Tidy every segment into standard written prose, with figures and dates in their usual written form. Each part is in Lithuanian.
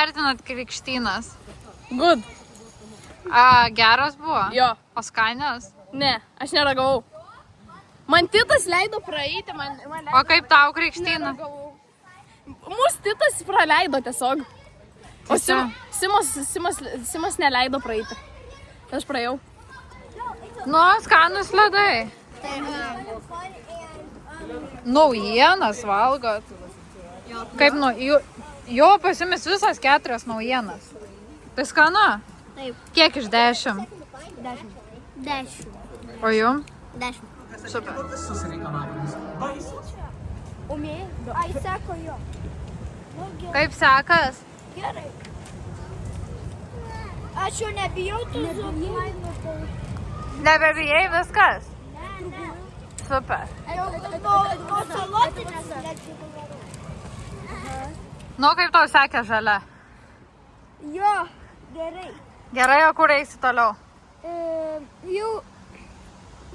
vertinat krikštynas? Good. Geras buvo? Jo. O skanios? Ne, aš neragavau. Man titas leido praeiti, man leido... O kaip tau krikštyna? Mūsų titas praleido tiesiog. O Simas neleido praeiti. Aš praėjau. Nu, skanus ledai. Naujienas valgot. Kaip jo pasimis visas 4 naujienas. Tai skanu? Taip. Kiek iš 10? 10. O jum? 10. Super. Umėjai? Ai, sako jo. Kaip sekas? Gerai. Aš jau nebijau tų zubų. Nebebijai viskas? Super. Nuo salotinės. Nu, kaip tau sekė žalia? Jo, gerai. Gerai, o kur eisi toliau? Jau,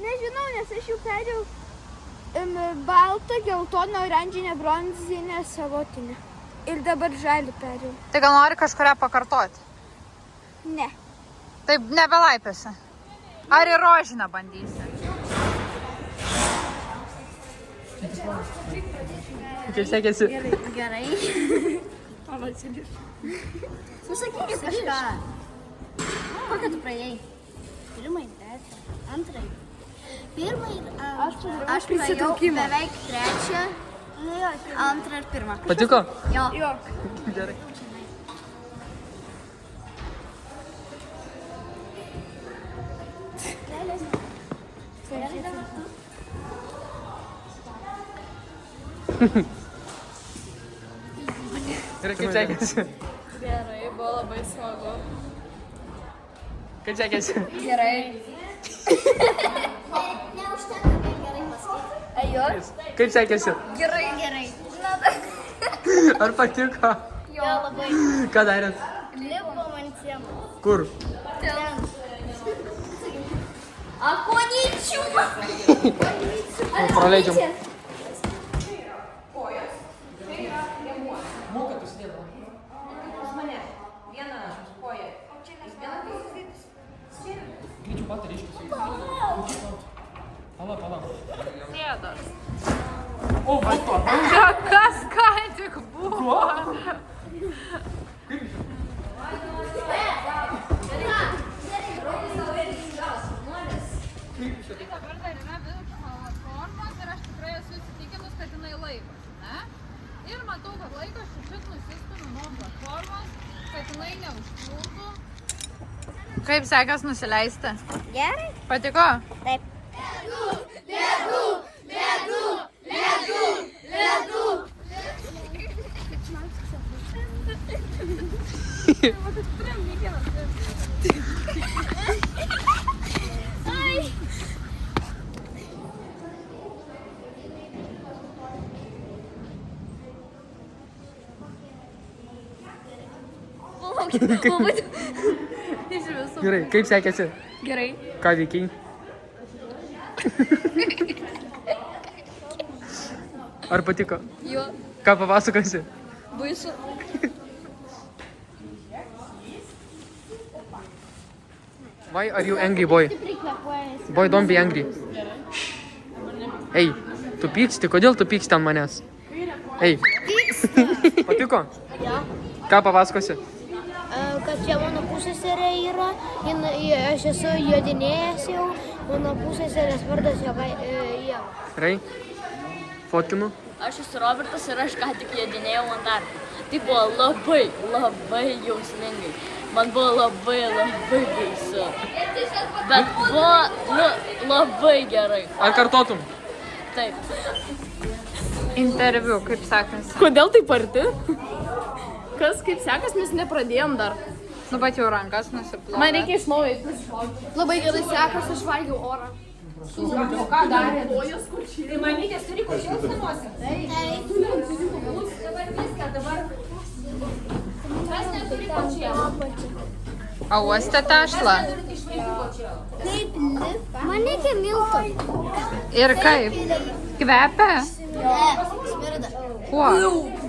nežinau, nes aš jau perėjau baltą, geltoną, oranžinę, bronzinę, salotinę. Ir dabar žalį perėjau. Tai gal nori kažkuria pakartoti? Ne. Taip nebelaipėsi. Ar į rožinę bandysi? Kaip sekėsi? Gerai. Susakykit kažką. Kokią tu praėjai? Pirmąjį, antrąjį. Pirmąjį, aš praėjau beveik 3, 2 ir 1. Patiko? Jo. Gerai. Gerai, kaip sekėsi? Gerai, buvo labai smagu. Kaip sekėsi? Gerai. Neužtenka, kaip gerai pasakyti. Kaip sekėsi? Gerai. Ar patiko? Jo, labai. Ką darėt? Lipo man siema. Kur? Ten. Akoničiu. Praleidžiam. Sėdas. O, va to. Čia kas ką tik buvo? Dabar dar yra viršumo platformos ir aš tikrai esu įsitikinus, kad jinai laikosi, ne? Ir matau, kad laikosi šit nusistumiu nuo platformos, kad jinai neužklūtų. Kaip sekas nusileisti? Gerai. Patiko? Taip. Gerai, kaip sekėsi? Gerai. Ką veikiai? Ar patiko? Jo. Ką papasakosi? Baisu. Why are you angry, boy? Boy, don't be angry. Ei, tu pyksti, kodėl tu pyksti ant manęs? Ei. Patiko? Jo. Ką papasakosi? Kad čia mano pusseserė yra, aš esu jodinėjęs jau, mano pusseserės vardas Ieva. Gerai. Fotkinu. Aš esu Robertas ir aš ką tik jodinėjau ant arklio. Tai buvo labai jausmingai. Man buvo labai baisu. Bet buvo labai gerai. Ar kartotum? Taip. Interviu, kaip sekasi? Kodėl taip arti? Kas kaip sekas, mes nepradėjom dar. Nu, bet jau rankas nusiplovė. Man reikia iš naujo. Labai gerai sekas, aš valgiau orą. O ką darė? Tai mamytės turi košiaus namuose? Taip. Dabar viską, dabar. Kas neturi košiaus? A uostė tešlą? Kaip lipa? Man reikia milto. Ir kaip? Kvepia? Ne, smirda. Kuo?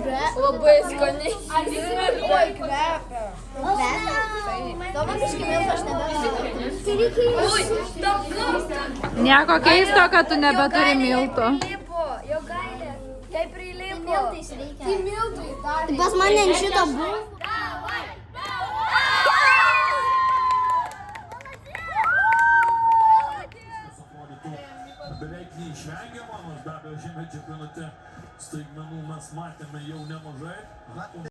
Labai skaniai. Oi, kvepia. Tavo biškį miltų aš nebesu. Nieko keisto, kad tu nebeturi miltų. Jogailė, kaip prilipo. Miltais reikia. Tai miltai dar. Pas mane ant šito buvo. Beveik neišvengiama, nors be abejo šiame čempionate staigmenų mes matėme jau nemažai.